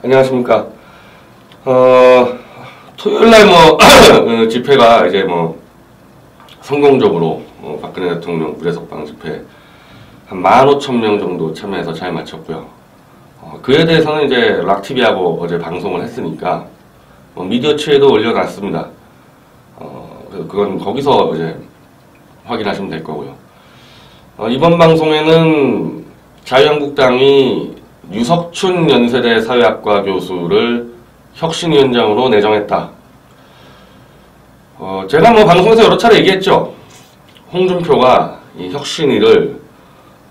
안녕하십니까. 토요일날 집회가 이제 성공적으로 박근혜 대통령 무례석방 집회 한 15,000명 정도 참여해서 잘 마쳤고요. 그에 대해서는 이제 락TV하고 어제 방송을 했으니까 미디어치에도 올려놨습니다. 그건 거기서 이제 확인하시면 될 거고요. 이번 방송에는 자유한국당이 유석춘 연세대 사회학과 교수를 혁신위원장으로 내정했다. 제가 방송에서 여러 차례 얘기했죠. 홍준표가 이 혁신위를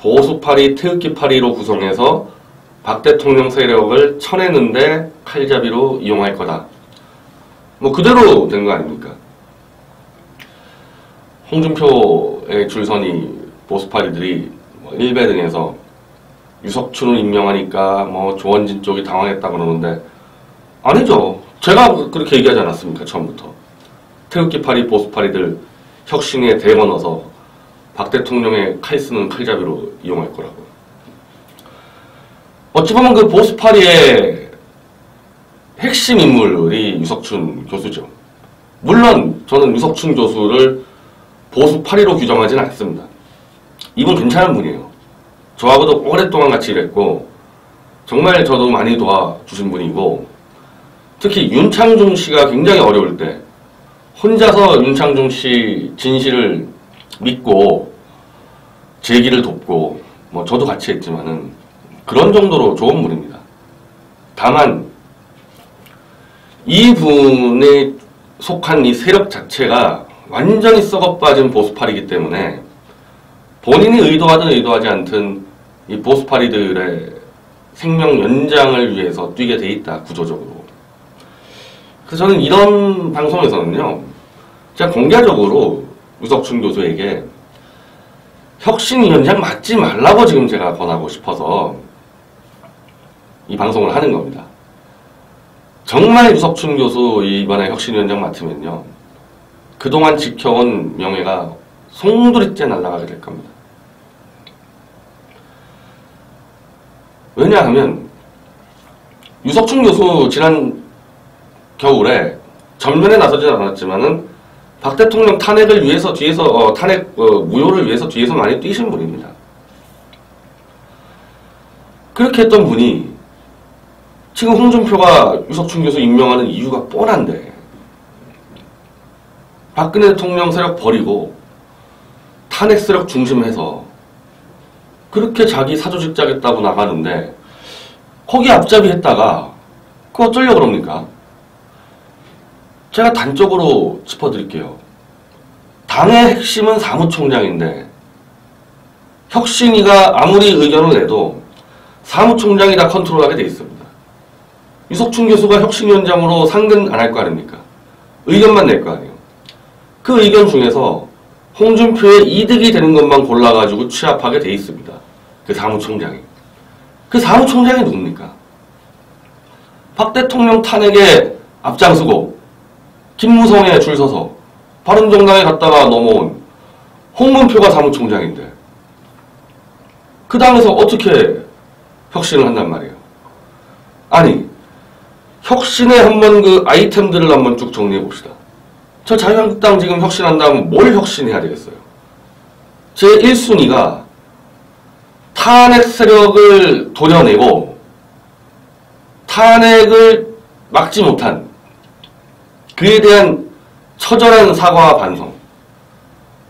보수파리, 태극기파리로 구성해서 박 대통령 세력을 쳐내는데 칼잡이로 이용할 거다. 그대로 된 거 아닙니까? 홍준표의 줄선이 보수파리들이 일베 등에서 유석춘을 임명하니까 조원진 쪽이 당황했다 그러는데 아니죠. 제가 그렇게 얘기하지 않았습니까? 처음부터. 태극기파리, 보수파리들 혁신에 대건어서 박 대통령의 칼 쓰는 칼잡이로 이용할 거라고. 어찌 보면 그 보수파리의 핵심 인물이 유석춘 교수죠. 물론 저는 유석춘 교수를 보수파리로 규정하지는 않습니다. 이분 괜찮은 분이에요. 저하고도 오랫동안 같이 일했고 정말 저도 많이 도와주신 분이고, 특히 윤창중 씨가 굉장히 어려울 때 혼자서 윤창중 씨 진실을 믿고 제 길을 돕고 저도 같이 했지만은 그런 정도로 좋은 분입니다. 다만 이분에 속한 이 세력 자체가 완전히 썩어빠진 보수파리이기 때문에 본인이 의도하든 의도하지 않든 이 보수파리들의 생명 연장을 위해서 뛰게 돼 있다, 구조적으로. 그래서 저는 이런 방송에서는요, 제가 공개적으로 유석춘 교수에게 혁신위원장 맡지 말라고 지금 제가 권하고 싶어서 이 방송을 하는 겁니다. 정말 유석춘 교수 이번에 혁신위원장 맡으면요, 그동안 지켜온 명예가 송두리째 날아가게 될 겁니다. 왜냐하면 유석춘 교수 지난 겨울에 전면에 나서지 않았지만은 박 대통령 탄핵을 위해서 뒤에서 탄핵 무효를 위해서 뒤에서 많이 뛰신 분입니다. 그렇게 했던 분이 지금 홍준표가 유석춘 교수 임명하는 이유가 뻔한데 박근혜 대통령 세력 버리고 탄핵 세력 중심해서 그렇게 자기 사조직 짜겠다고 나가는데 거기 앞잡이 했다가 그거 어쩌려고 그럽니까? 제가 단적으로 짚어드릴게요. 당의 핵심은 사무총장인데 혁신위가 아무리 의견을 내도 사무총장이 다 컨트롤하게 돼 있습니다. 유석춘 교수가 혁신위원장으로 상근 안 할 거 아닙니까? 의견만 낼 거 아니에요. 그 의견 중에서 홍준표의 이득이 되는 것만 골라가지고 취합하게 돼 있습니다. 그 사무총장이. 그 사무총장이 누굽니까? 박 대통령 탄핵에 앞장서고 김무성에 줄 서서 바른정당에 갔다가 넘어온 홍문표가 사무총장인데 그 당에서 어떻게 혁신을 한단 말이에요. 아니, 혁신의 한번 그 아이템들을 한번 쭉 정리해 봅시다. 저 자유한국당 지금 혁신한다면 뭘 혁신해야 되겠어요? 제 1순위가 탄핵 세력을 도려내고 탄핵을 막지 못한 그에 대한 처절한 사과와 반성,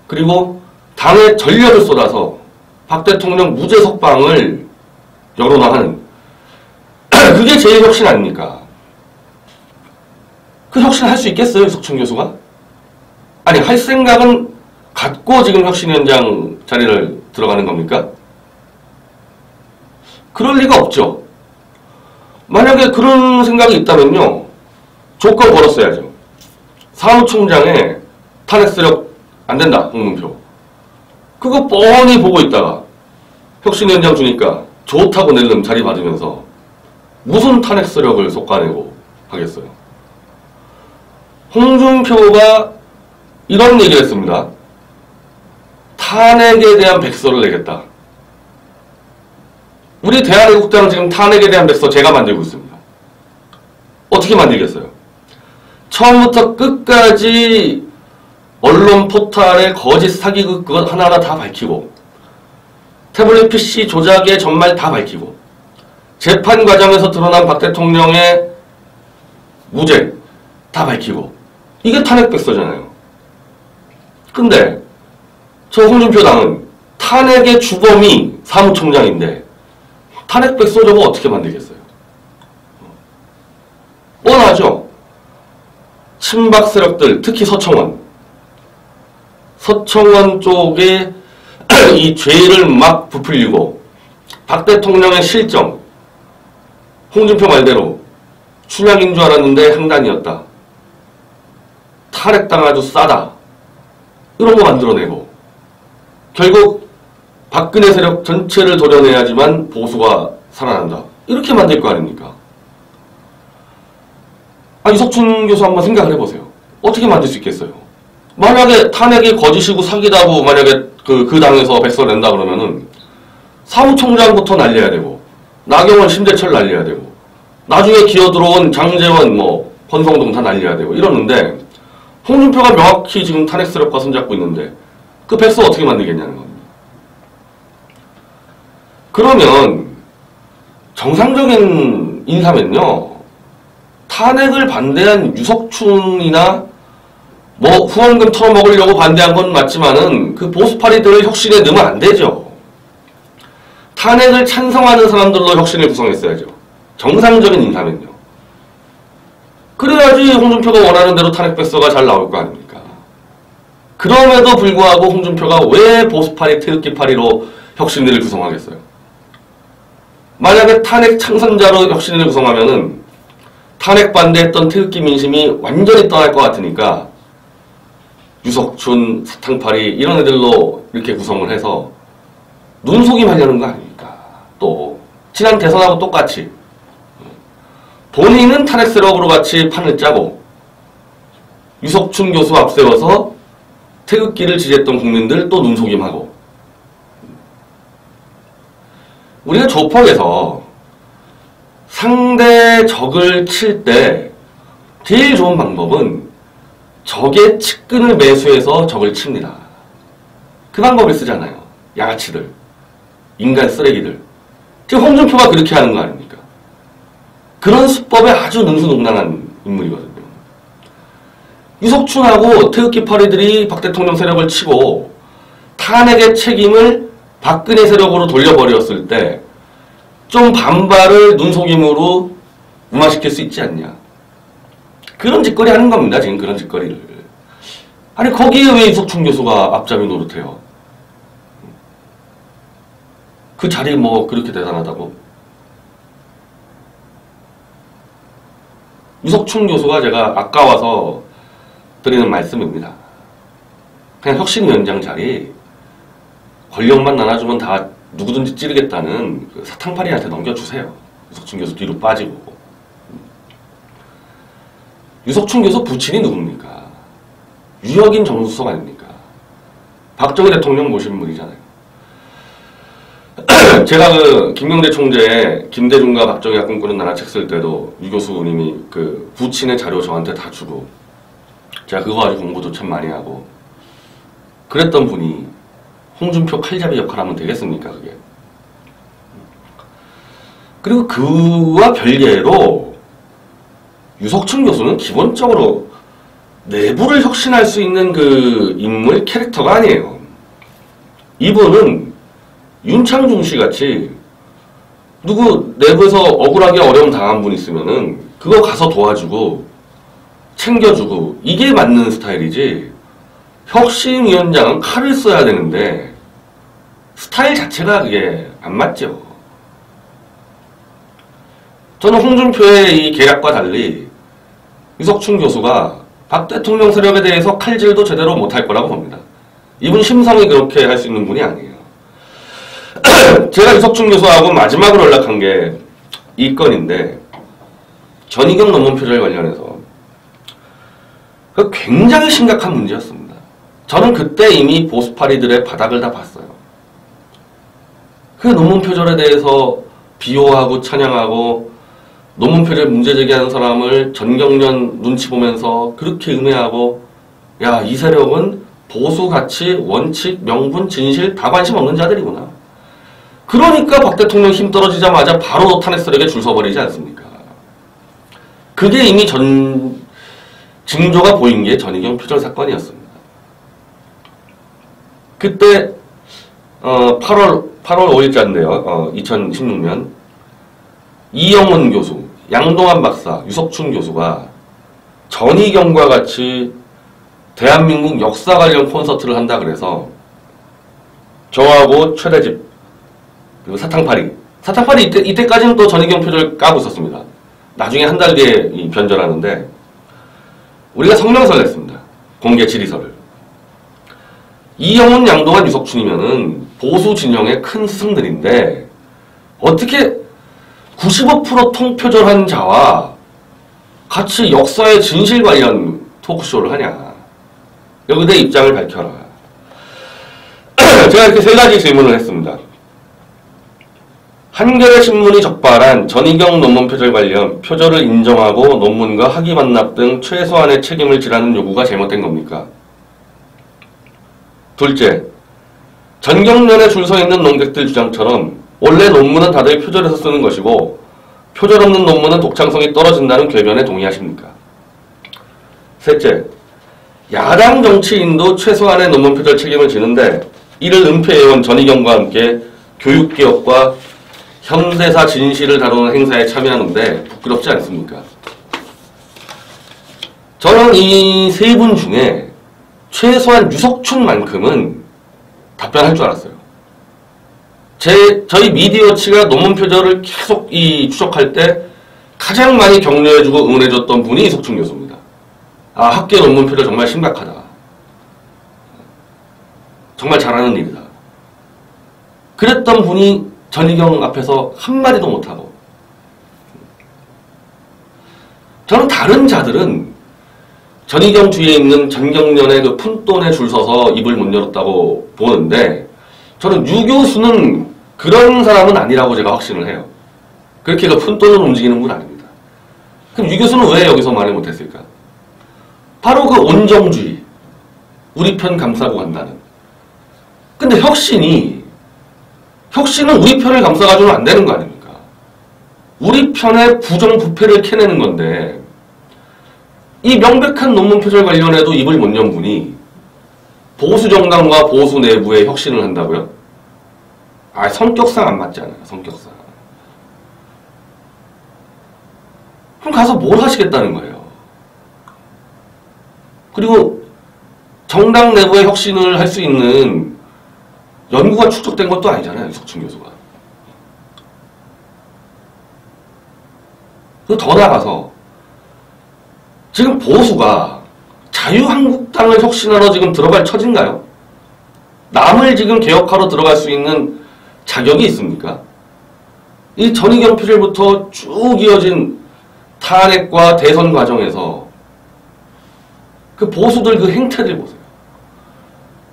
그리고 당의 전력을 쏟아서 박 대통령 무죄 석방을 여론화하는 그게 제일 혁신 아닙니까? 그 혁신 할 수 있겠어요, 유석춘 교수가? 아니, 할 생각은 갖고 지금 혁신위원장 자리를 들어가는 겁니까? 그럴 리가 없죠. 만약에 그런 생각이 있다면요, 조건 걸었어야죠. 사무총장에 탄핵 세력 안 된다, 홍문표. 그거 뻔히 보고 있다가 혁신위원장 주니까 좋다고 낼름 자리 받으면서 무슨 탄핵 세력을 솎아내고 하겠어요. 홍준표가 이런 얘기를 했습니다. 탄핵에 대한 백서를 내겠다. 우리 대한애국당은 지금 탄핵에 대한 백서 제가 만들고 있습니다. 어떻게 만들겠어요? 처음부터 끝까지 언론 포탈의 거짓 사기극 그것 하나하나 다 밝히고 태블릿 PC 조작의 전말 다 밝히고 재판 과정에서 드러난 박 대통령의 무죄 다 밝히고 이게 탄핵백서잖아요. 근데 저 홍준표 당은 탄핵의 주범이 사무총장인데 탄핵백서 저거 어떻게 만들겠어요? 뻔하죠. 친박 세력들 특히 서청원 쪽에 이 죄를 막 부풀리고 박 대통령의 실정 홍준표 말대로 춘향인 줄 알았는데 향단이었다. 탄핵당 아주 싸다. 이런 거 만들어내고 결국 박근혜 세력 전체를 도려내야지만 보수가 살아난다. 이렇게 만들 거 아닙니까? 이석춘 교수 한번 생각을 해보세요. 어떻게 만들 수 있겠어요? 만약에 탄핵이 거짓이고 사기다고 만약에 그 당에서 백서 낸다 그러면은 사무총장부터 날려야 되고 나경원 심재철 날려야 되고 나중에 기어들어온 장제원 권성동 다 날려야 되고 이러는데 홍준표가 명확히 지금 탄핵 세력과 손잡고 있는데 그 백서 어떻게 만들겠냐는 겁니다. 그러면 정상적인 인사면요. 탄핵을 반대한 유석춘이나 후원금 털어먹으려고 반대한 건 맞지만은 그 보수파리들을 혁신에 넣으면 안 되죠. 탄핵을 찬성하는 사람들로 혁신을 구성했어야죠. 정상적인 인사면요. 그래야지 홍준표가 원하는 대로 탄핵 백서가 잘 나올 거 아닙니까? 그럼에도 불구하고 홍준표가 왜 보수파리, 태극기파리로 혁신을 구성하겠어요? 만약에 탄핵 창선자로 혁신을 구성하면은 탄핵 반대했던 태극기 민심이 완전히 떠날 것 같으니까 유석춘, 사탕파리 이런 애들로 이렇게 구성을 해서 눈속임 하려는 거 아닙니까? 또 지난 대선하고 똑같이 본인은 탄핵 세력으로 같이 판을 짜고 유석춘 교수 앞세워서 태극기를 지지했던 국민들 또 눈속임하고 우리가 조폭에서 상대 적을 칠 때 제일 좋은 방법은 적의 측근을 매수해서 적을 칩니다. 그 방법을 쓰잖아요. 양아치들, 인간 쓰레기들. 지금 홍준표가 그렇게 하는 거 아닙니까? 그런 수법에 아주 능수능란한 인물이거든요. 유석춘하고 태극기 파리들이 박 대통령 세력을 치고 탄핵의 책임을 박근혜 세력으로 돌려버렸을 때 좀 반발을 눈속임으로 무마시킬 수 있지 않냐. 그런 짓거리 하는 겁니다. 지금 그런 짓거리를. 아니 거기에 왜 이석춘 교수가 앞잡이 노릇해요? 그 자리 그렇게 대단하다고? 이석춘 교수가 제가 아까워서 드리는 말씀입니다. 그냥 혁신위원장 자리 권력만 나눠주면 다 누구든지 찌르겠다는 그 사탕파리한테 넘겨주세요. 유석춘 교수 뒤로 빠지고. 유석춘 교수 부친이 누굽니까? 유혁인 정무수석 아닙니까? 박정희 대통령 모신 분이잖아요. 제가 그 김경대 총재의 김대중과 박정희가 꿈꾸는 나라 책 쓸 때도 유 교수님이 그 부친의 자료 저한테 다 주고 제가 그거 가지고 공부도 참 많이 하고 그랬던 분이 홍준표 칼잡이 역할 하면 되겠습니까, 그게? 그리고 그와 별개로 유석춘 교수는 기본적으로 내부를 혁신할 수 있는 그 인물, 캐릭터가 아니에요. 이분은 윤창중 씨 같이 누구 내부에서 억울하게 어려움 당한 분 있으면은 그거 가서 도와주고 챙겨주고 이게 맞는 스타일이지 혁신위원장은 칼을 써야 되는데 스타일 자체가 그게 안 맞죠. 저는 홍준표의 이 계략과 달리 유석춘 교수가 박 대통령 세력에 대해서 칼질도 제대로 못할 거라고 봅니다. 이분 심성이 그렇게 할 수 있는 분이 아니에요. 제가 유석춘 교수하고 마지막으로 연락한 게 이 건인데 전희경 논문 표절 관련해서 굉장히 심각한 문제였습니다. 저는 그때 이미 보수파리들의 바닥을 다 봤어요. 그 논문 표절에 대해서 비호하고 찬양하고 논문 표절 문제 제기하는 사람을 전경련 눈치 보면서 그렇게 음해하고, 야, 이 세력은 보수, 가치, 원칙, 명분, 진실 다 관심 없는 자들이구나. 그러니까 박 대통령 힘 떨어지자마자 바로 탄핵 세력에 줄 서버리지 않습니까? 그게 이미 징조가 보인 게 전희경 표절 사건이었습니다. 그때 8월 5일자인데요. 2016년 이영훈 교수, 양동환 박사, 유석춘 교수가 전희경과 같이 대한민국 역사 관련 콘서트를 한다 그래서 저하고 최대집 그리고 사탕파리 이때까지는 또 전희경 표절 까고 있었습니다. 나중에 한 달 뒤에 변절하는데 우리가 성명서를 냈습니다. 공개 질의서를. 이영훈, 양동환, 유석춘이면은 보수 진영의 큰 스승들인데 어떻게 95% 통표절한 자와 같이 역사의 진실 관련 토크쇼를 하냐. 여기 내 입장을 밝혀라. 제가 이렇게 세 가지 질문을 했습니다. 한겨레 신문이 적발한 전희경 논문 표절 관련 표절을 인정하고 논문과 학위 반납 등 최소한의 책임을 지라는 요구가 잘못된 겁니까? 둘째, 전경련에 줄 서 있는 논객들 주장처럼 원래 논문은 다들 표절해서 쓰는 것이고 표절 없는 논문은 독창성이 떨어진다는 궤변에 동의하십니까? 셋째, 야당 정치인도 최소한의 논문 표절 책임을 지는데 이를 은폐해온 전희경과 함께 교육개혁과 현대사 진실을 다루는 행사에 참여하는데 부끄럽지 않습니까? 저는 이 세 분 중에 최소한 유석춘만큼은 답변할 줄 알았어요. 저희 미디어치가 논문 표절을 계속 추적할 때 가장 많이 격려해주고 응원해줬던 분이 이석춘 교수입니다. 아, 학계 논문 표절 정말 심각하다. 정말 잘하는 일이다. 그랬던 분이 전희경 앞에서 한마디도 못하고, 저는 다른 자들은 전희경 뒤에 있는 전경련의 그 푼돈에 줄 서서 입을 못 열었다고 보는데, 저는 유 교수는 그런 사람은 아니라고 제가 확신을 해요. 그렇게 그 푼돈을 움직이는 분 아닙니다. 그럼 유 교수는 왜 여기서 말을 못했을까? 바로 그 온정주의, 우리 편 감싸고 간다는. 근데 혁신은 우리 편을 감싸가지고는 안 되는 거 아닙니까? 우리 편의 부정부패를 캐내는 건데, 이 명백한 논문 표절 관련해도 입을 못 연 분이 보수 정당과 보수 내부의 혁신을 한다고요? 아, 성격상 안 맞잖아요. 성격상. 그럼 가서 뭘 하시겠다는 거예요? 그리고 정당 내부의 혁신을 할 수 있는 연구가 축적된 것도 아니잖아요. 이석춘 교수가. 더 나가서 지금 보수가 자유한국당을 혁신하러 지금 들어갈 처진가요? 남을 지금 개혁하러 들어갈 수 있는 자격이 있습니까? 이 전희경 표절부터 쭉 이어진 탄핵과 대선 과정에서 그 보수들 그 행태들 보세요.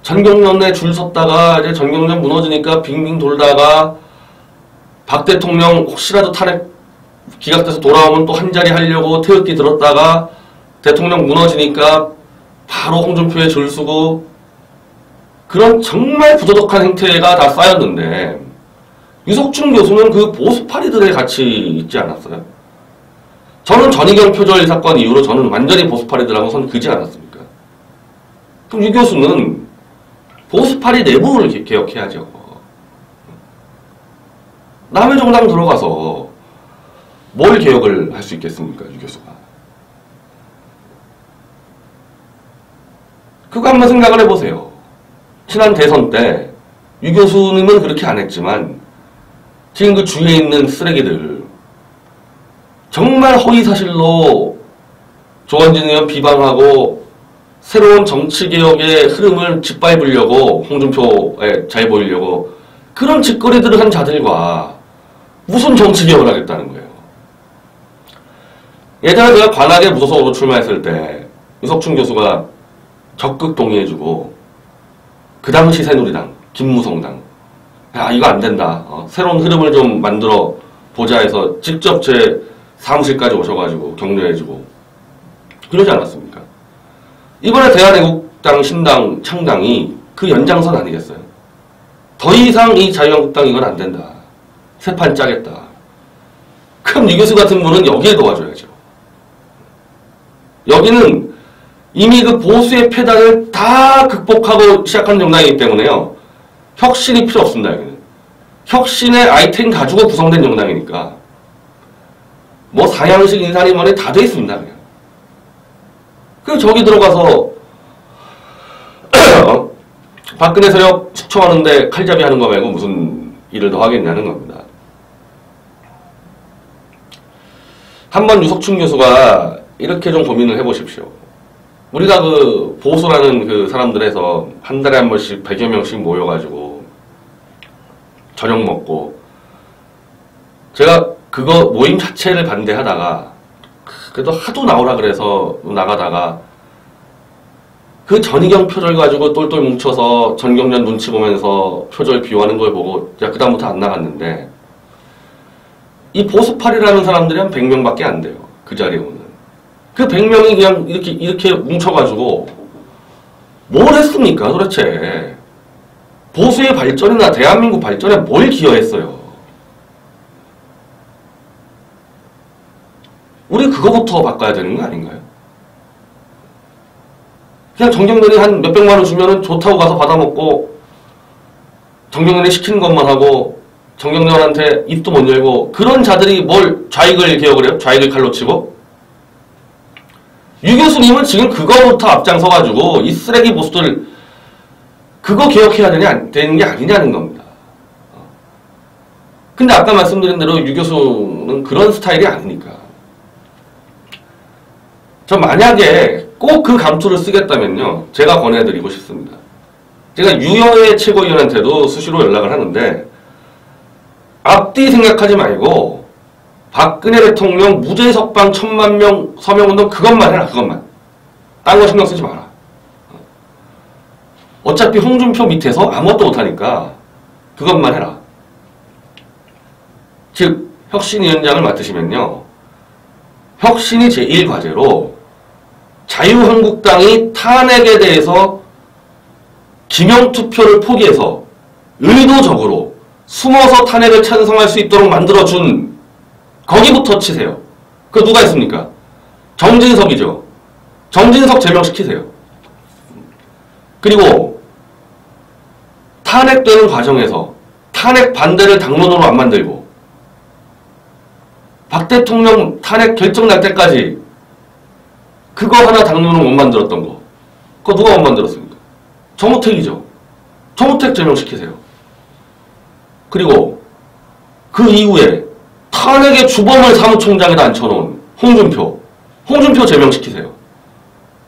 전경련에 줄 섰다가 이제 전경련 무너지니까 빙빙 돌다가 박 대통령 혹시라도 탄핵 기각돼서 돌아오면 또 한 자리 하려고 태극기 들었다가 대통령 무너지니까 바로 홍준표에 줄 서고, 그런 정말 부도덕한 행태가 다 쌓였는데 유석춘 교수는 그 보수파리들에 같이 있지 않았어요? 저는 전희경 표절 사건 이후로 저는 완전히 보수파리들하고 선 그지 않았습니까? 그럼 유 교수는 보수파리 내부를 개혁해야죠. 남의 정당 들어가서 뭘 개혁을 할 수 있겠습니까, 유 교수가? 그거 한번 생각을 해보세요. 지난 대선 때 유 교수님은 그렇게 안 했지만 지금 그 주위에 있는 쓰레기들, 정말 허위사실로 조원진 의원 비방하고 새로운 정치개혁의 흐름을 짓밟으려고, 홍준표에 잘 보이려고 그런 짓거리들을 한 자들과 무슨 정치개혁을 하겠다는 거예요. 예전에 제가 관악에 무소속으로 출마했을 때 유석춘 교수가 적극 동의해주고, 그 당시 새누리당, 김무성당, 야, 이거 안 된다. 새로운 흐름을 좀 만들어 보자 해서 직접 제 사무실까지 오셔가지고 격려해주고 그러지 않았습니까? 이번에 대한애국당 신당 창당이 그 연장선 아니겠어요? 더 이상 이 자유한국당 이건 안 된다. 새 판 짜겠다. 그럼 유 교수 같은 분은 여기에 도와줘야죠. 여기는 이미 그 보수의 폐단을 다 극복하고 시작한 정당이기 때문에요. 혁신이 필요 없습니다. 여기는. 혁신의 아이템 가지고 구성된 정당이니까 뭐 사양식 인사리머니 다 돼 있습니다. 그냥. 그 저기 들어가서 박근혜 세력 숙청하는데 칼잡이 하는 거 말고 무슨 일을 더 하겠냐는 겁니다. 한번 유석춘 교수가 이렇게 좀 고민을 해보십시오. 우리가 그 보수라는 그 사람들에서 한 달에 한 번씩 100여 명씩 모여가지고 저녁 먹고 제가 그거 모임 자체를 반대하다가 그래도 하도 나오라 그래서 나가다가 그 전희경 표절 가지고 똘똘 뭉쳐서 전경련 눈치 보면서 표절 비호하는 걸 보고 야 그다음부터 안 나갔는데 이 보수팔이라는 사람들이 한 100명밖에 안 돼요. 그 자리에 오는. 그 100명이 그냥 이렇게 뭉쳐가지고 뭘 했습니까 도대체. 보수의 발전이나 대한민국 발전에 뭘 기여했어요. 우리 그거부터 바꿔야 되는 거 아닌가요? 그냥 정경련이 한 몇백만 원 주면은 좋다고 가서 받아먹고 정경련이 시키는 것만 하고 정경련한테 입도 못 열고 그런 자들이 뭘 좌익을 개혁을 해요? 좌익을 칼로 치고? 유 교수님은 지금 그거부터 앞장서가지고 이 쓰레기 보수들 그거 개혁해야 되는 게 아니냐는 겁니다. 근데 아까 말씀드린 대로 유 교수는 그런 스타일이 아니니까. 저 만약에 꼭 그 감투를 쓰겠다면요. 제가 권해드리고 싶습니다. 제가 유여의 최고위원한테도 수시로 연락을 하는데 앞뒤 생각하지 말고 박근혜 대통령 무죄 석방 1000만 명 서명운동 그것만 해라. 그것만. 딴 거 신경 쓰지 마라. 어차피 홍준표 밑에서 아무것도 못하니까 그것만 해라. 즉 혁신위원장을 맡으시면요. 혁신이 제1과제로 자유한국당이 탄핵에 대해서 기명투표를 포기해서 의도적으로 숨어서 탄핵을 찬성할 수 있도록 만들어준 거기부터 치세요. 그거 누가 했습니까? 정진석이죠. 정진석 제명시키세요. 그리고 탄핵되는 과정에서 탄핵 반대를 당론으로 안 만들고 박 대통령 탄핵 결정 날 때까지 그거 하나 당론으로 못 만들었던 거. 그거 누가 못 만들었습니까? 정우택이죠. 정우택 제명시키세요. 그리고 그 이후에 탄핵의 주범을 사무총장에다 앉혀놓은 홍준표 제명시키세요.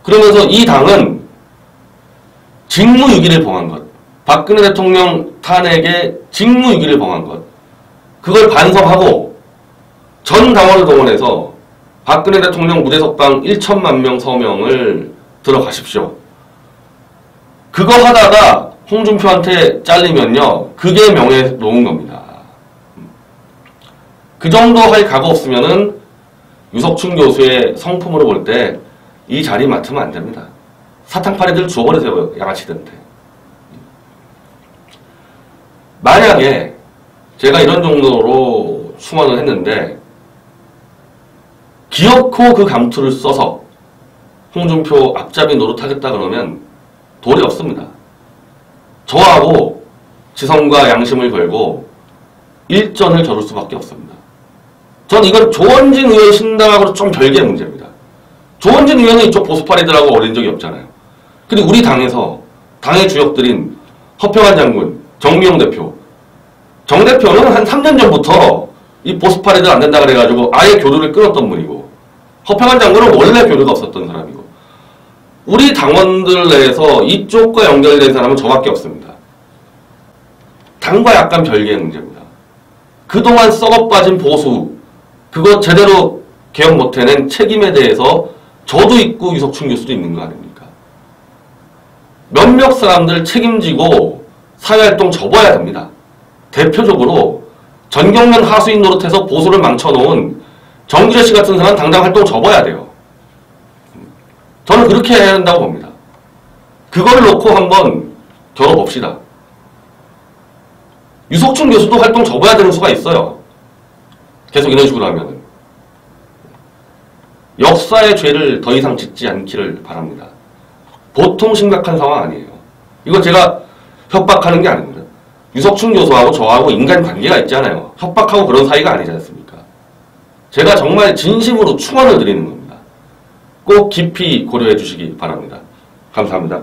그러면서 이 당은 직무유기를 범한 것, 박근혜 대통령 탄핵의 직무유기를 범한 것, 그걸 반성하고 전 당원을 동원해서 박근혜 대통령 무죄석방 1천만 명 서명을 들어가십시오. 그거 하다가 홍준표한테 잘리면요. 그게 명예 놓은 겁니다. 그 정도 할 각오 없으면은 유석춘 교수의 성품으로 볼 때 이 자리 맡으면 안 됩니다. 사탕파리들 주워버리세요. 양아치들한테. 만약에 제가 이런 정도로 충원을 했는데 기어코 그 감투를 써서 홍준표 앞잡이 노릇하겠다 그러면 도리 없습니다. 저하고 지성과 양심을 걸고 일전을 겨룰 수밖에 없습니다. 전 이건 조원진 의원 신당하고는 좀 별개의 문제입니다. 조원진 의원은 이쪽 보수파리들하고 어린 적이 없잖아요. 근데 우리 당에서 당의 주역들인 허평한 장군, 정미용 대표, 정 대표는 한 3년 전부터 이 보수파리들 안 된다 그래가지고 아예 교류를 끊었던 분이고 허평한 장군은 원래 교류가 없었던 사람이고 우리 당원들 내에서 이쪽과 연결된 사람은 저밖에 없습니다. 당과 약간 별개의 문제입니다. 그동안 썩어빠진 보수 그거 제대로 개혁 못해낸 책임에 대해서 저도 있고 유석춘 교수도 있는 거 아닙니까? 몇몇 사람들 책임지고 사회활동 접어야 됩니다. 대표적으로 전경련 하수인 노릇해서 보수를 망쳐놓은 정규재 씨 같은 사람은 당장 활동 접어야 돼요. 저는 그렇게 해야 한다고 봅니다. 그걸 놓고 한번 겨뤄봅시다. 유석춘 교수도 활동 접어야 되는 수가 있어요. 계속 이런 식으로 하면은. 역사의 죄를 더 이상 짓지 않기를 바랍니다. 보통 심각한 상황 아니에요. 이건 제가 협박하는 게 아닙니다. 유석춘 교수하고 저하고 인간 관계가 있잖아요. 협박하고 그런 사이가 아니지 않습니까? 제가 정말 진심으로 충원을 드리는 겁니다. 꼭 깊이 고려해 주시기 바랍니다. 감사합니다.